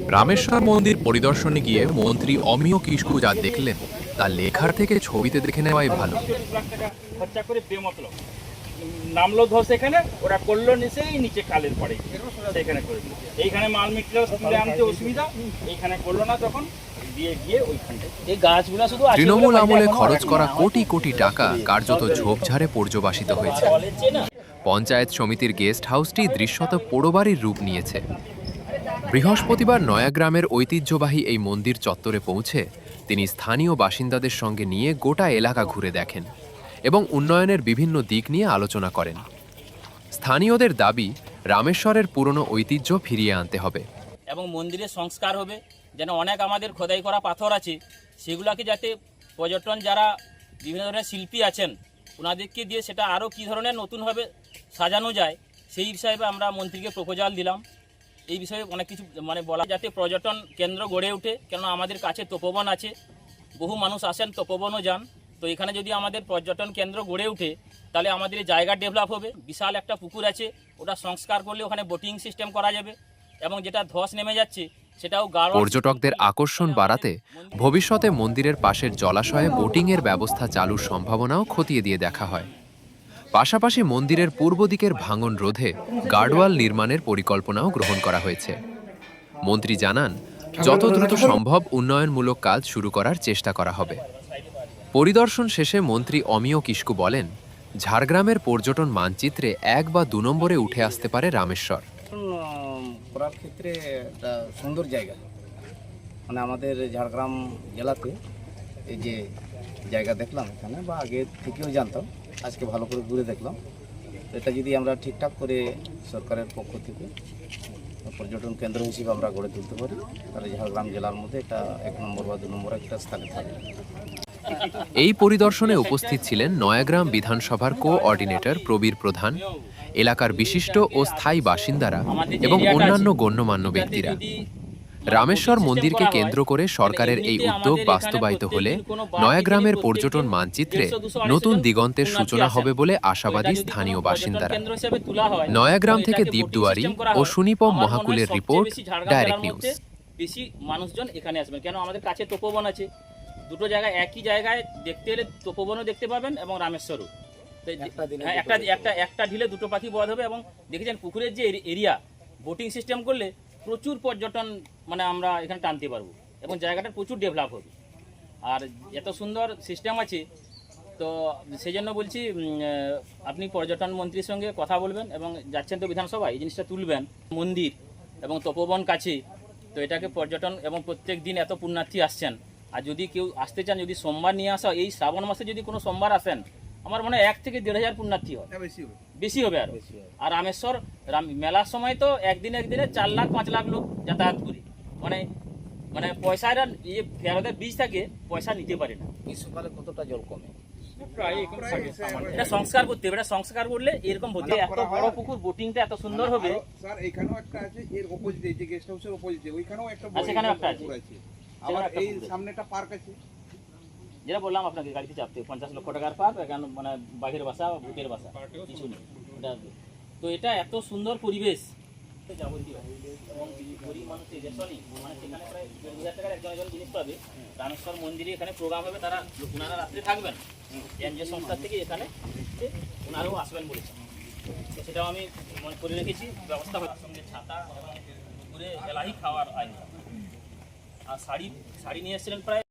রামেশ্বর মন্দির পরিদর্শনে গিয়ে মন্ত্রী অমিয় কিস্কু যা দেখলেন তা লেখার থেকে ছবিতে দেখে নেওয়াই ভালো। খরচা করে বেমতলব নামলো ধস, এখানে ওরা করলো নিচেই নিচে কালের পরে সেখানে করে দিল। এইখানে মাল মিটলেও তুলে আনতে অসুবিধা, এইখানে করলো না, তখন দিয়ে গিয়ে ওইখানটায় এই গাছগুলো শুধু তৃণমূল আমলে খরচ করা কোটি কোটি টাকা কার্যত ঝোপঝাড়ে পর্যবসিত হয়েছে। পঞ্চায়েত সমিতির গেস্ট হাউসটি দৃশ্যত পোড়োবাড়ির রূপ নিয়েছে। বৃহস্পতিবার নয়াগ্রামের ঐতিহ্যবাহী এই মন্দির চত্বরে পৌঁছে তিনি স্থানীয় বাসিন্দাদের সঙ্গে নিয়ে গোটা এলাকা ঘুরে দেখেন এবং উন্নয়নের বিভিন্ন দিক নিয়ে আলোচনা করেন। স্থানীয়দের দাবি রামেশ্বরের পুরনো ঐতিহ্য ফিরিয়ে আনতে হবে এবং মন্দিরের সংস্কার হবে, যেন অনেক আমাদের খোদাই করা পাথর আছে সেগুলোকে যাতে পর্যটন যারা বিভিন্ন ধরনের শিল্পী আছেন ওনাদেরকে দিয়ে সেটা আরও কী ধরনের নতুনভাবে সাজানো যায় সেই হিসাবে আমরা মন্ত্রীকে প্রপোজাল দিলাম। এই বিষয়ে অনেক কিছু বলা, যাতে পর্যটন কেন্দ্র গড়ে ওঠে, কেন আমাদের কাছে তপোবন আছে, বহু মানুষ আসেন তপোবনও যান। তো এখানে যদি আমাদের পর্যটন কেন্দ্র গড়ে ওঠে তাহলে আমাদের জায়গা ডেভেলপ হবে। বিশাল একটা পুকুর আছে, ওটা সংস্কার করলে ওখানে বোটিং সিস্টেম করা যাবে এবং যেটা ধস নেমে যাচ্ছে সেটাও পর্যটকদের আকর্ষণ বাড়াতে ভবিষ্যতে মন্দিরের পাশের জলাশয়ে বোটিংয়ের ব্যবস্থা চালুর সম্ভাবনাও খতিয়ে দিয়ে দেখা হয়। পাশাপাশি মন্দিরের পূর্ব দিকের ভাঙন রোধে গার্ডওয়াল নির্মাণের পরিকল্পনাও গ্রহণ করা হয়েছে। মন্ত্রী জানান, যত দ্রুত সম্ভব উন্নয়নমূলক কাজ শুরু করার চেষ্টা করা হবে। পরিদর্শন শেষে মন্ত্রী অমিয় কিস্কু বলেন, ঝাড়গ্রামের পর্যটন মানচিত্রে 1 বা 2 নম্বরে উঠে আসতে পারে রামেশ্বর। করার ক্ষেত্রে একটা সুন্দর জায়গা, আমাদের ঝাড়গ্রাম জেলাতে এই যে জায়গা দেখলাম এখানে, বা আগে থেকেও জানতাম, আজকে ভালো করে ঘুরে দেখলাম। এটা যদি আমরা ঠিকঠাক করে সরকারের পক্ষ থেকে পর্যটন কেন্দ্র হিসেবে আমরা গড়ে তুলতে পারি তাহলে ঝাড়গ্রাম জেলার মধ্যে এটা 1 নম্বর বা 2 নম্বর একটা স্থানে থাকবে। এই পরিদর্শনে উপস্থিত ছিলেন নয়াগ্রাম বিধানসভার কোঅর্ডিনেটর প্রবীর প্রধান, এলাকার বিশিষ্ট ও স্থায়ী বাসিন্দারা এবং অন্যান্য গণ্যমান্য ব্যক্তিরা। রামেশ্বর মন্দিরকে কেন্দ্র করে সরকারের এই উদ্যোগ বাস্তবায়িত হলে নয়াগ্রামের পর্যটন মানচিত্রে নতুন দিগন্তের সূচনা হবে বলে আশাবাদী স্থানীয় বাসিন্দারা। নয়াগ্রাম থেকে দীপ দুয়ারি ও সুনিপম মহাকুলের রিপোর্ট, ডাইরেক্ট নিউজ। বেশি মানুষজন এখানে আসবেন, কেন আমাদের কাছে তপোবন আছে, দুটো জায়গায় একই জায়গায় দেখতে এলে তপোবনও দেখতে পাবেন এবং রামেশ্বরও। একটা ঢিলে দুটো পাখি বধ হবে। এবং দেখেছেন পুকুরের যে এরিয়া, বোটিং সিস্টেম করলে প্রচুর পর্যটন আমরা এখানে টানতে পারবো এবং জায়গাটা প্রচুর ডেভেলপ হবে। আর এত সুন্দর সিস্টেম আছে, তো সেই জন্য বলছি আপনি পর্যটন মন্ত্রীর সঙ্গে কথা বলবেন এবং যাচ্ছেন তো বিধানসভায়, এই জিনিসটা তুলবেন। মন্দির এবং তপোবন কাছে, তো এটাকে পর্যটন এবং প্রত্যেক দিন এত পুণ্যার্থী আসছেন, আর যদি কেউ আসতে চান, যদি সোমবার নিয়ে আসা, এই শ্রাবণ মাসে যদি কোনো সোমবার আসেন, আমার মনে হয় 1 থেকে 1,500 পুণ্যার্থী হয়, বেশি হবে আরো। আর রামেশ্বর মেলার সময় তো একদিনে 4 লাখ 5 লাখ লোক যাতায়াত করে, পয়সার ফেরতের বীজ থাকে, পয়সা নিতে পারে না। গ্রীষ্মকালে কতটা জল কমে, এটা সংস্কার করতে হবে। এটা সংস্কার করলে এরকম হতে, এত বড় পুকুর, বোটিংটা এত সুন্দর হবে। স্যার এখানেও একটা আছে, এর অপোজিটে, এই যে গেস্ট হাউসের অপোজিটে ওইখানেও একটা সেখানেও একটা আছে, আবার এই সামনে একটা পার্ক আছে, যেটা বললাম আপনাকে, গাড়িতে চাপতে 50 লক্ষ টাকার পার্ক, এখানে বাঘের বাসা, ভূতের বাসা, কিছু নেই। তো এটা এত সুন্দর পরিবেশ, যাবতীয় এবং গরিব মানুষ সেখানে প্রায় 2,000 টাকার একজন জিনিস পাবে। রামেশ্বর মন্দিরে এখানে প্রোগ্রাম হবে, ওনারা রাত্রে থাকবেন, এনজিও সংস্থা থেকে এখানে ওনারাও আসবেন বলেছেন। তো সেটাও আমি করে রেখেছি, ব্যবস্থা হওয়ার সঙ্গে ছাতা এবং দুপুরে এলাহি খাওয়ার আইন। আর শাড়ি নিয়ে এসেছিলেন প্রায়